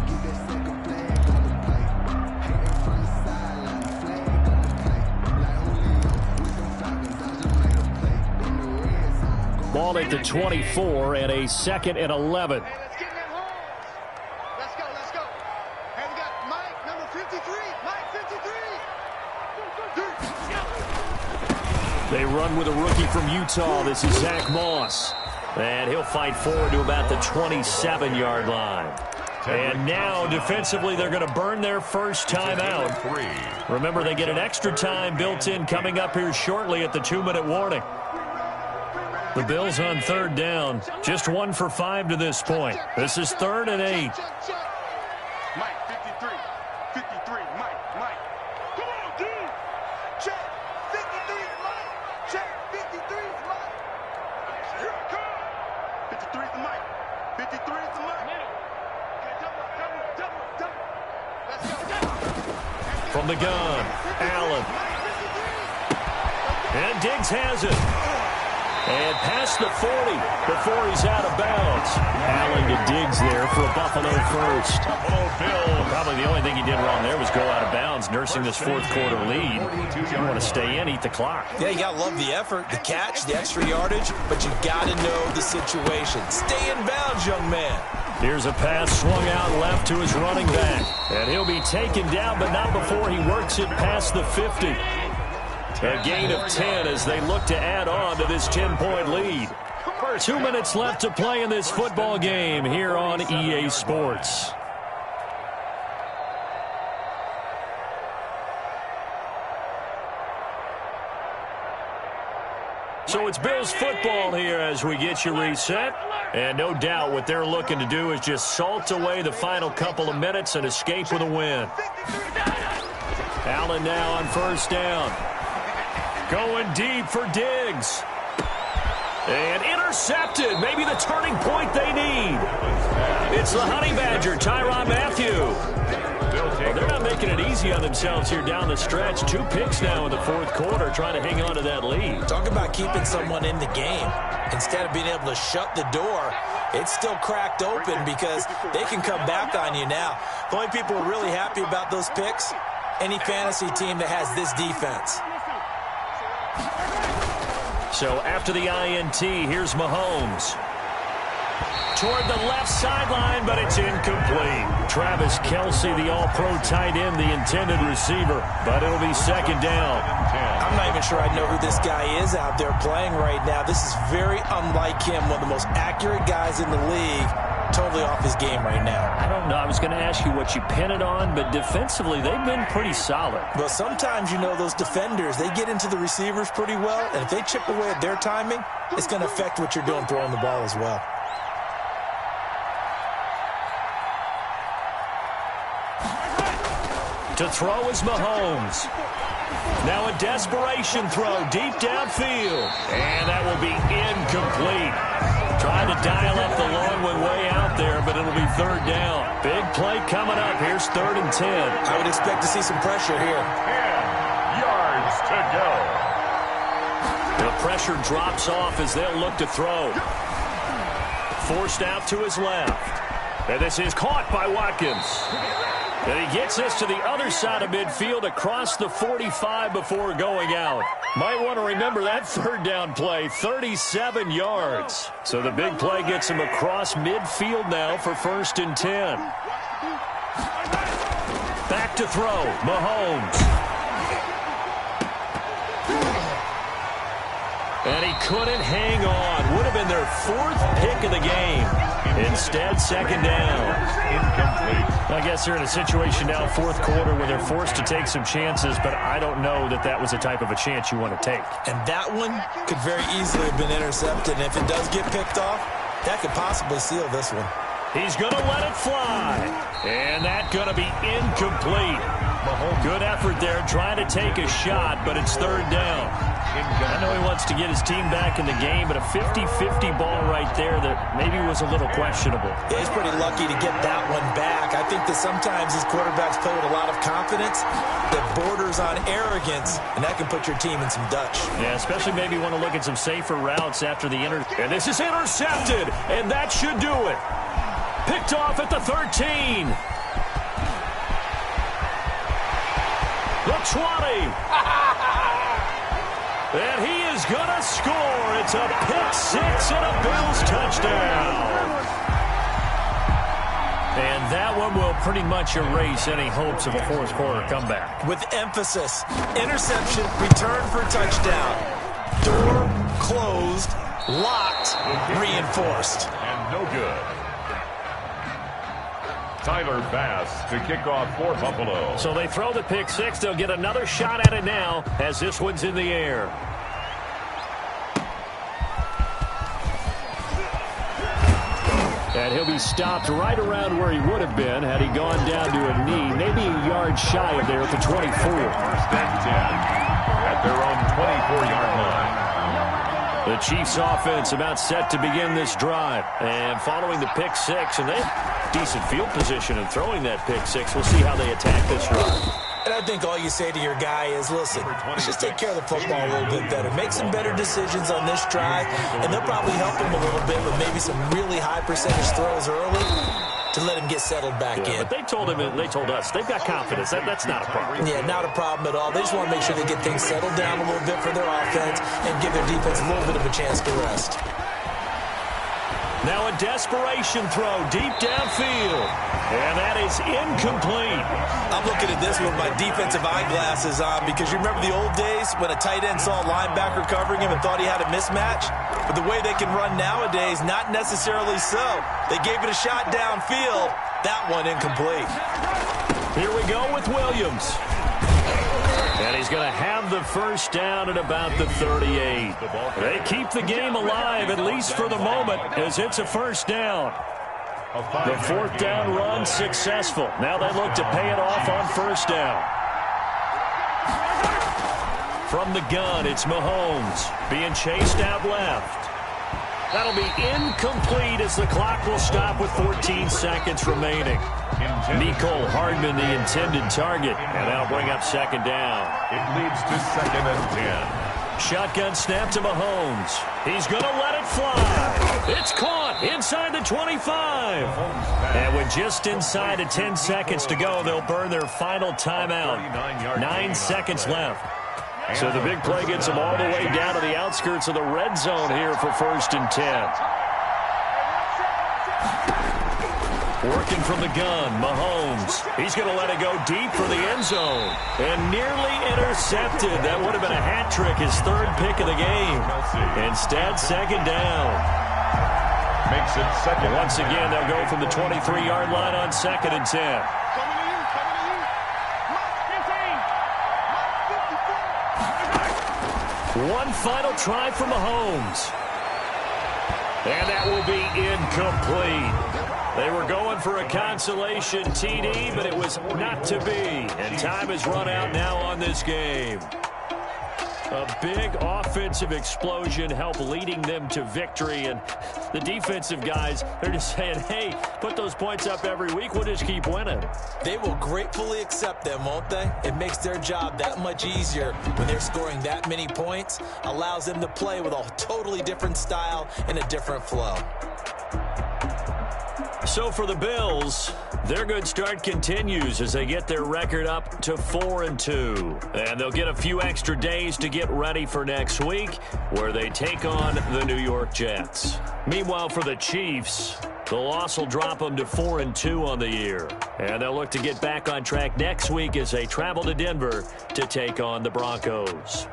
Ball at the 24 and a 2nd and 11. Hey, let's get in that hole. Let's go, let's go. Hey, we got Mike, number 53. Mike, 53. They run with a rookie from Utah. This is Zach Moss. And he'll fight forward to about the 27-yard line. And now, defensively, they're going to burn their first time out. Remember, they get an extra time built in coming up here shortly at the 2-minute warning. The Bills on 3rd down. Just 1 for 5 to this point. This is 3rd and 8. Mike, 53. 53, Mike. Come on, dude. Check. 53 is Mike. Check. 53 is Mike. Here I come. 53 is Mike. 53 is the Mike. Okay, double. Let's go. From the gun, Allen. And Diggs has it. And past the 40 before he's out of bounds. Allen to Diggs there for a Buffalo first. Buffalo Bills. Probably the only thing he did wrong there was go out of bounds, nursing this 4th quarter lead. You want to stay in, eat the clock. Yeah, you got to love the effort, the catch, the extra yardage, but you got to know the situation. Stay in bounds, young man. Here's a pass swung out left to his running back. And he'll be taken down, but not before he works it past the 50. A gain of 10 as they look to add on to this 10-point lead. 2 minutes left to play in this football game here on EA Sports. So it's Bills football here as we get you reset. And no doubt what they're looking to do is just salt away the final couple of minutes and escape with a win. Allen now on 1st down. Going deep for Diggs. And intercepted. Maybe the turning point they need. It's the Honey Badger, Tyrann Mathieu. Well, they're not making it easy on themselves here down the stretch. 2 picks now in the 4th quarter trying to hang on to that lead. Talk about keeping someone in the game. Instead of being able to shut the door, it's still cracked open because they can come back on you now. The only people who are really happy about those picks, any fantasy team that has this defense. So after the INT, here's Mahomes. Toward the left sideline, but it's incomplete. Travis Kelce, the all-pro tight end, the intended receiver, but it'll be 2nd down. I'm not even sure I know who this guy is out there playing right now. This is very unlike him, one of the most accurate guys in the league. Totally off his game right now. I don't know. I was going to ask you what you pin it on, but defensively, they've been pretty solid. Well, sometimes, you know, those defenders, they get into the receivers pretty well, and if they chip away at their timing, it's going to affect what you're doing throwing the ball as well. To throw is Mahomes. Now a desperation throw deep downfield. And that will be incomplete. Trying to dial up the long one way out there, but it'll be 3rd down. Big play coming up. Here's 3rd and 10. I would expect to see some pressure here. 10 yards to go. The pressure drops off as they'll look to throw. Forced out to his left. And this is caught by Watkins. And he gets us to the other side of midfield across the 45 before going out. Might want to remember that 3rd down play, 37 yards. So the big play gets him across midfield now for 1st and 10. Back to throw, Mahomes. And he couldn't hang on. Would have been their 4th pick of the game. Instead, 2nd down. Incomplete. I guess they're in a situation now, 4th quarter, where they're forced to take some chances, but I don't know that that was the type of a chance you want to take. And that one could very easily have been intercepted. And if it does get picked off, that could possibly seal this one. He's going to let it fly. And that's going to be incomplete. Good effort there trying to take a shot, but it's 3rd down. I know he wants to get his team back in the game, but a 50-50 ball right there that maybe was a little questionable. Yeah, he's pretty lucky to get that one back. I think that sometimes these quarterbacks play with a lot of confidence that borders on arrogance, and that can put your team in some Dutch. Yeah, especially maybe want to look at some safer routes after the And this is intercepted, and that should do it. Picked off at the 13. The 20. And he is He's going to score. It's a pick-6 and a Bills touchdown. And that one will pretty much erase any hopes of a fourth-quarter comeback. With emphasis, interception, return for touchdown. Door closed, locked, reinforced. And no good. Tyler Bass to kick off for Buffalo. So they throw the pick-6. They'll get another shot at it now as this one's in the air. And he'll be stopped right around where he would have been had he gone down to a knee, maybe a yard shy of there at the 24. First and 10 at their own 24-yard line. The Chiefs offense about set to begin this drive. And following the pick-6, and they have decent field position in throwing that pick-6. We'll see how they attack this drive. And I think all you say to your guy is, listen, let's just take care of the football a little bit better. Make some better decisions on this drive, and they'll probably help him a little bit with maybe some really high-percentage throws early to let him get settled back in. But they told us, they've got confidence. That's not a problem. Yeah, not a problem at all. They just want to make sure they get things settled down a little bit for their offense and give their defense a little bit of a chance to rest. Now a desperation throw deep downfield. And that is incomplete. I'm looking at this with my defensive eyeglasses on because you remember the old days when a tight end saw a linebacker covering him and thought he had a mismatch? But the way they can run nowadays, not necessarily so. They gave it a shot downfield. That one incomplete. Here we go with Williams. And he's going to have the first down at about the 38. They keep the game alive, at least for the moment, as it's a first down. The fourth down run successful. Now they look to pay it off on first down. From the gun, it's Mahomes being chased out left. That'll be incomplete as the clock will stop with 14 seconds remaining. Nicole Hardman, the intended target, and that'll bring up second down. It leads to second and 10. Shotgun snap to Mahomes. He's going to let it fly. It's caught inside the 25. And with just inside of 10 seconds to go, they'll burn their final timeout. 9 seconds left. So the big play gets them all the way down to the outskirts of the red zone here for first and 10. Working from the gun, Mahomes. He's going to let it go deep for the end zone. And nearly intercepted. That would have been a hat trick, his third pick of the game. Instead, second down. Makes it second. Once again, they'll go from the 23-yard line on second and 10. One final try for Mahomes. And that will be incomplete. They were going for a consolation TD, but it was not to be. And time has run out now on this game. A big offensive explosion helped leading them to victory. And the defensive guys, they're just saying, hey, put those points up every week. We'll just keep winning. They will gratefully accept them, won't they? It makes their job that much easier when they're scoring that many points. Allows them to play with a totally different style and a different flow. So for the Bills, their good start continues as they get their record up to 4-2. And they'll get a few extra days to get ready for next week, where they take on the New York Jets. Meanwhile, for the Chiefs, the loss will drop them to 4-2 on the year. And they'll look to get back on track next week as they travel to Denver to take on the Broncos.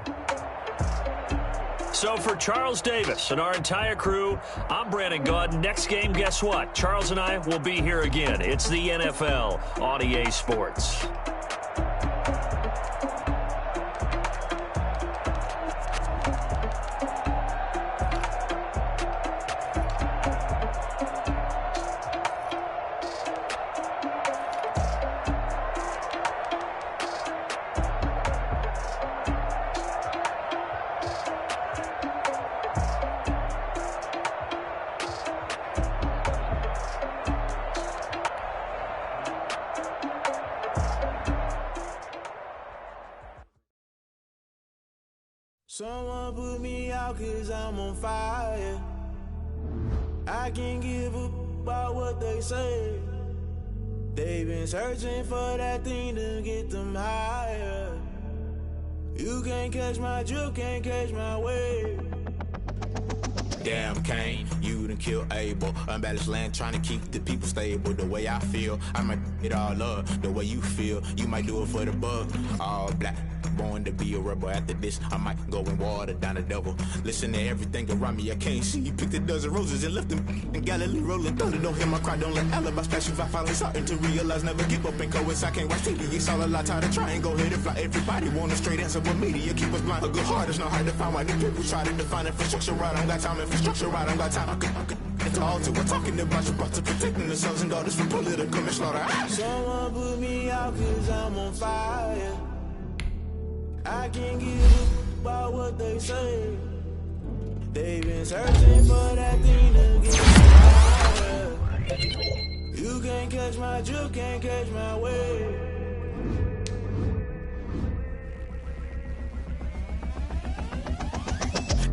So for Charles Davis and our entire crew, I'm Brandon Gaudin. Next game, guess what? Charles and I will be here again. It's the NFL on EA Sports. Someone put me out 'cause I'm on fire. I can't give up about what they say. They've been searching for that thing to get them higher. You can't catch my drift, can't catch my wave. Damn, Kane, you done killed Abel. Unbalanced land, trying to keep the people stable. The way I feel, I might it all up. The way you feel, you might do it for the bug. All black, born to be a rebel. After this, I might go and water down the devil. Listen to everything around me, I can't see. Picked a dozen roses and left them in Galilee rolling thunder. Don't hear my cry, don't let alibis pass you. I finally starting to realize, never give up and coincide. I can't watch TV, it's all a lot. Tired of trying, go ahead and fly. Everybody want a straight answer, but media keep us blind. A good heart is not hard to find. Why the people try to define infrastructure right? I don't got time, infrastructure right, I don't got time. I could it's all to we're talking about you, about to protecting the sons and daughters from political manslaughter. Someone put me out cause I'm on fire. I can't give a about what they say. They've been searching for that thing to get higher. You can't catch my drift, can't catch my wave.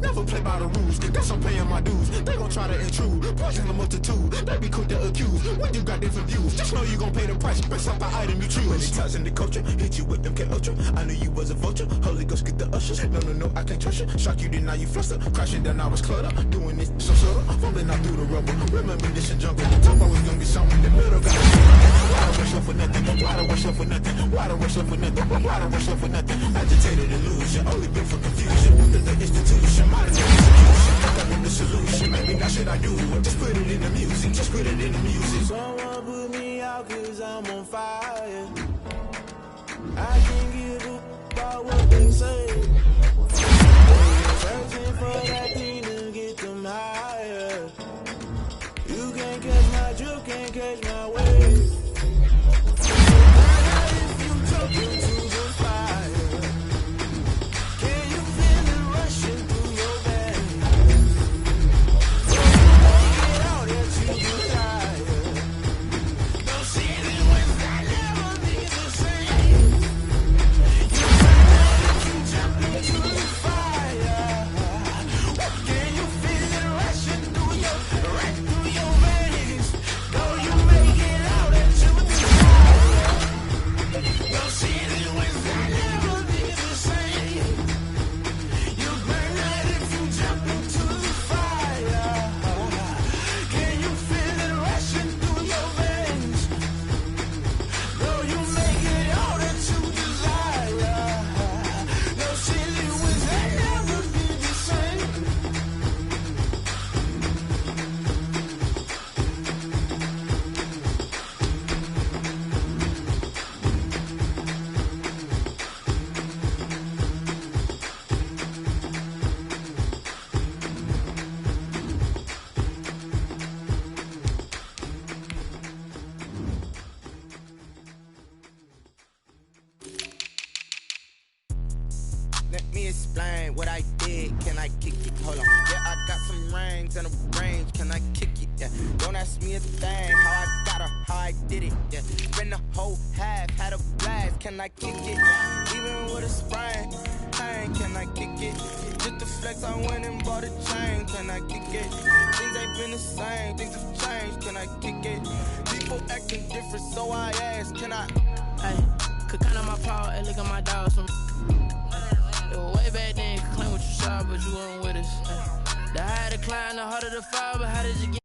Never play by the rules, guess I'm paying my dues. They gon' try to intrude, poison the multitude. They be quick to accuse, when you got different views. Just know you gon' pay the price, based off the item you choose. Many times in the culture, hit you with them K-Ultra. I knew you was a vulture, Holy Ghost get the ushers. No, I can't trust you. Shock you, then now you fluster. Crashing down, I was cluttered. Doing this, so subtle, fumbling out through the rubble. Remember this in jungle, the top always gonna be something in the middle. Got why the rush up for nothing? Why the rush up for nothing? Why the rush up for nothing? Why the rush up for nothing? Agitated illusion, only built for confusion. Within the institution, modern execution. That was the solution. Maybe now should I do it? Just put it in the music. Just put it in the music. Someone put me out cause I'm on fire. I can't give a about what they say. They're searching for that thing to get them higher. You can't catch my drift, can't catch my wave. If you jump into the fire, can you feel it rushing through your veins? Don't you make it out that you desire? Don't see it when I never be the same. You find out if you jump into the fire. Can you feel it rushing through your veins? Though you make it out that you desire. Don't see it when I never be the same. You burn out if you jump into the fire. Can you feel it rushing through your veins? Though you make it all that you desire. No silly wins that never be the same. Let me explain what I did. Can I kick it? Hold on. Yeah, I got some rings and a range. Can I kick it? Yeah. Don't ask me a thing. How I got her, how I did it. Yeah. Spend the whole half, had a blast. Can I kick it? Even with a sprain, pain. Can I kick it? Just to flex, I went and bought a chain. Can I kick it? Things ain't been the same. Things have changed. Can I kick it? People acting different, so I ask. Can I? Hey, could count on my power and look at my dogs. It was way back then, you could claim what you saw, but you weren't with us. The higher the climb, the harder the fall, but how did you get